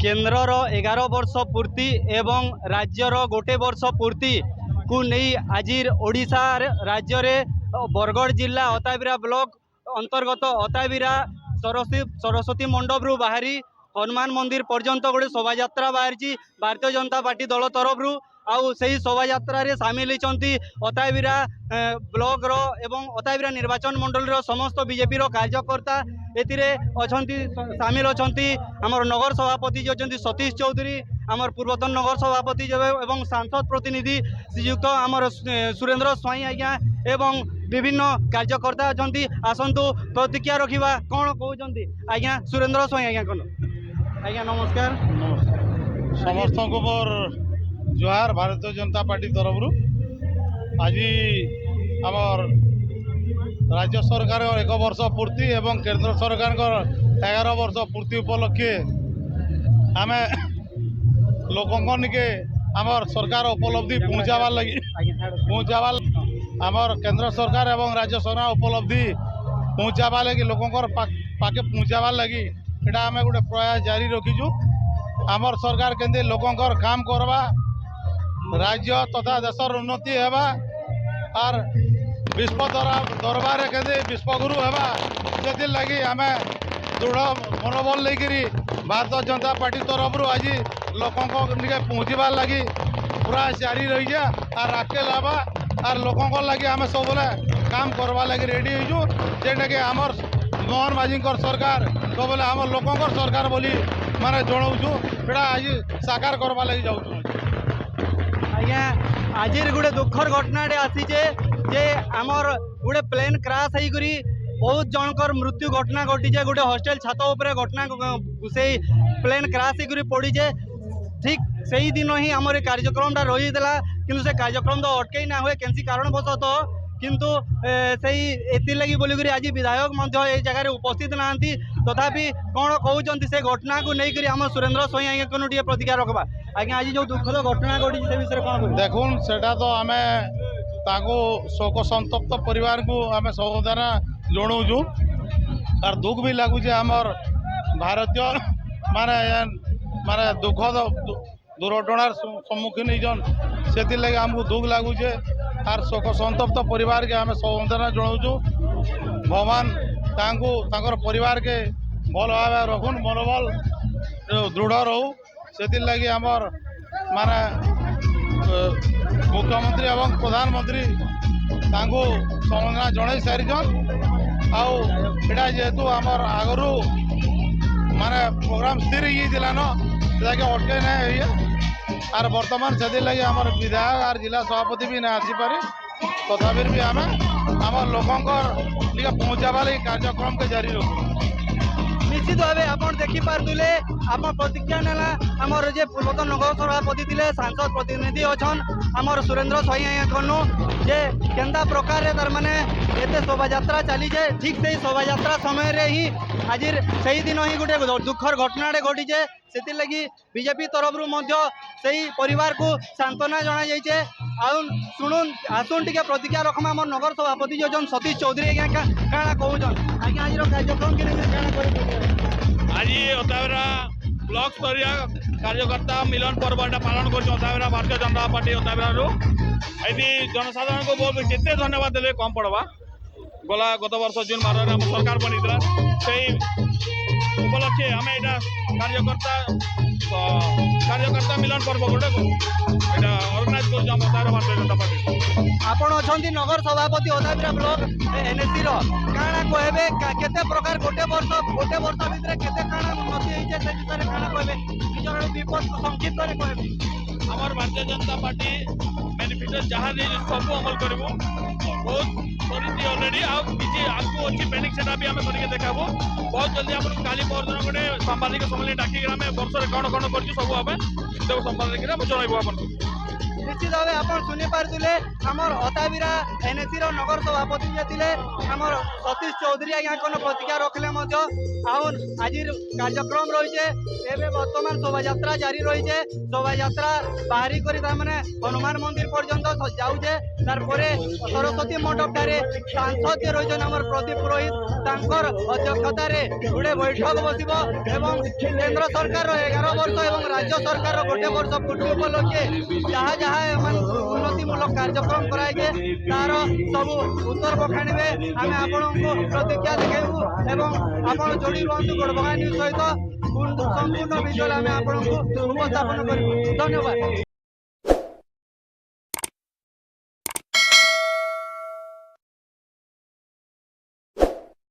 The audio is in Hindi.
केन्द्रर 11 वर्ष पूर्ति एवं राज्यर गोटे वर्ष पूर्ति को नहीं आज ओडिशा राज्य में बरगढ़ जिला अताबिरा ब्लॉक अंतर्गत अताबिरा सरस्वती मंडप रु बाहरी हनुमान मंदिर पर्यंत गोटे शोभा यात्रा बाहरी भारतीय जनता पार्टी दल तरफ आउ से शोभा यात्रा रे सामिल होती अताबिरा ब्लॉक रो एवं अताबिरा निर्वाचन मंडल रो समस्त बीजेपी रो कार्यकर्ता एतिरे अछंती सामिल अछंती हमर नगर सभापति जो अछंती सतीश चौधरी आमर पूर्वतन नगर सभापति एवं सांसद प्रतिनिधि श्रीयुक्त आमर सुरेंद्र स्वाई आज्ञा एवं विभिन्न कार्यकर्ता अछंती आसंतु प्रतिक्रिया रखिबा कोन कहउछंती आज्ञा सुरेंद्र स्वाई आज्ञा कोन आज्ञा नमस्कार समस्त को मोर जोहार भारतीय जनता पार्टी तरफ आज आमर राज्य सरकार 1 वर्ष पूर्ति एवं केंद्र सरकार 11 वर्ष पूर्ति उपलक्षे आम लोकों निके आमर सरकार उपलब्धि पहुँचाबार लगी पहुँचाबार आमर केंद्र सरकार एवं राज्य सरकार उपलब्धि पहुँचाबार लगी लोकों पाके पहुँचाबार लगी एटा आम गोटे प्रयास जारी रखीचु आमर सरकार केंद्र लोकों काम करवा राज्य तथा देशर उन्नति हेबा और विश्व दरबार के विश्वगुरु हेबा से लगी आम दृढ़ मनोबल लेकिरी भारतीय जनता पार्टी तरफ आज लोकों पहुँचबार लगी पूरा जारी रही है और आगे लावा और लोकों लगी आम सब काम करवा लगी रेडी हो जेटा कि आमर मोहन माझी सरकार सब आम लोकों सरकार बोली माने जनाऊँ आज साकार करवा लगी जाऊँ आज्ञा आज गोटे दुखर घटनाटे आसीचे जे आमर गोटे प्लेन क्राश होकर बहुत जनकर मृत्यु घटना घटीचे गोटे हॉस्टेल छात उपर घटना से प्लेन क्राश होकर पड़ीचे ठीक से ही दिन ही आमर कार्यक्रमटा रही किंतु से कार्यक्रम तो अटकई ना हुए कैंसी कारणवशतः किंतु से लगी बोलिक आज विधायक जगह उपस्थित नहांती तथापि कौन कहते से घटना को लेकर आम सुरेंद्र स्वाई आज्ञा को प्रतिक्रिया रखा आज्ञा आज जो दुखद घटना घटी से विषय कौन देखुन सेटा तो आम शोक संतप्त परिवार को आम समवेदना जनाऊँ और दुख भी लगुचे आमर भारतीय माने माने दुखद दुर्घटनार सम्मुखीन होन से लगे आमको दुख लगुचे और शोक संतप्त परिवार के आम समवेदना जनाऊँ भगवान तांकर परिवार के भल भाव रखुन मनोबल दृढ़ रहू से लगी आमर माने मुख्यमंत्री एवं प्रधानमंत्री समवेदना जन सारीछन आटा जेहेतु आमर आगु माने प्रोग्राम स्थिर होना अटके ना और बर्तमान से लगे आमर विधायक और जिला सभापति भी ना आसीपारे तथापि भी आम आम लोकों पहुँचावा लगी कार्यक्रम के जारी रखू निश्चित भाव आप देखिपारे आप प्रतिक्रिया नाला आमर जे पूर्वतन नगर सभापति थे सांसद प्रतिनिधि अच्छन आमर सुरेंद्र स्वाई आज्ञा जे केन्ता प्रकार तार माने एते शोभा यात्रा चली जाए ठीक से शोभा यात्रा समय रे ही आज से दिन ही गोटे दुखर घटनाटे घटीचे से लगी बीजेपी तरफ से परिवार को सांत्वना जना जाइए शुणुन आसुन टे प्रतिक्रिया रखमा आम नगर सभापति जो सतीश चौधरी आज्ञा क्या कहन आज्ञा आज कार्यक्रम के आज अताबिरा ब्लॉक स्तरीय कार्यकर्ता मिलन पर्वटा पालन कर भारतीय जनता पार्टी अताबिरा ये जनसाधारण को बहुत जिते धन्यवाद देवे कम पड़वा गला गत वर्ष जून 12 आम सरकार बनी से उपलक्षे आम यहाँ कार्यकर्ता मिलन पर्व गोटे ऑर्गेनाइज कर भारतीय जनता पार्टी आपण अच्छा नगर सभापति अताबिरा ब्लॉक एनएससी काଣା कहबे केते प्रकार गोटे वर्ष भितर केते काଣା उन्नति होइছে से विषय काଣା कहबे निजर विपद संक्षिप्त रे कहबे आमर भारतीय जनता पार्टी बेनिफिट जहाँ सब अमल करूँ बहुत करती अलरेडी आगे आगू अच्छी पेंडिंग सेटा भी आम करके देखाबू बहुत जल्दी आपको काली परदिन गोटे सांबादिक सम्मेलन डाक वर्ष में कौन कौन कर सब आम संबाद जनइबू आपको निश्चित भाव आप शुणी पारे आमर अताबिरा एनएसी नगर सभापति जे थे आमर सतीश चौधरी आज्ञा कौन प्रतिज्ञा रखले आज कार्यक्रम रही है बर्तमान शोभा जारी रही है शोभा बाहरी कर हनुमान मंदिर पर्यंत जाऊे तार सरस्वती मंडप ठारे सांसद जे रही प्रदीप पुरोहित अध्यक्षतार गोटे बैठक बस केंद्र सरकार 11 वर्ष और राज्य सरकार गोटे वर्ष पूर्ति उपलक्षे जहाँ जहाँ उन्नतिमूलक कार्यक्रम कराइए तार सब उत्तर बखाणवे आम आपण प्रतिज्ञा देखू एवं आप जोड़ी रुहतु गड़बगा न्यूज सहित संपूर्ण विषय आम आपको उपस्थापन करूँ। धन्यवाद।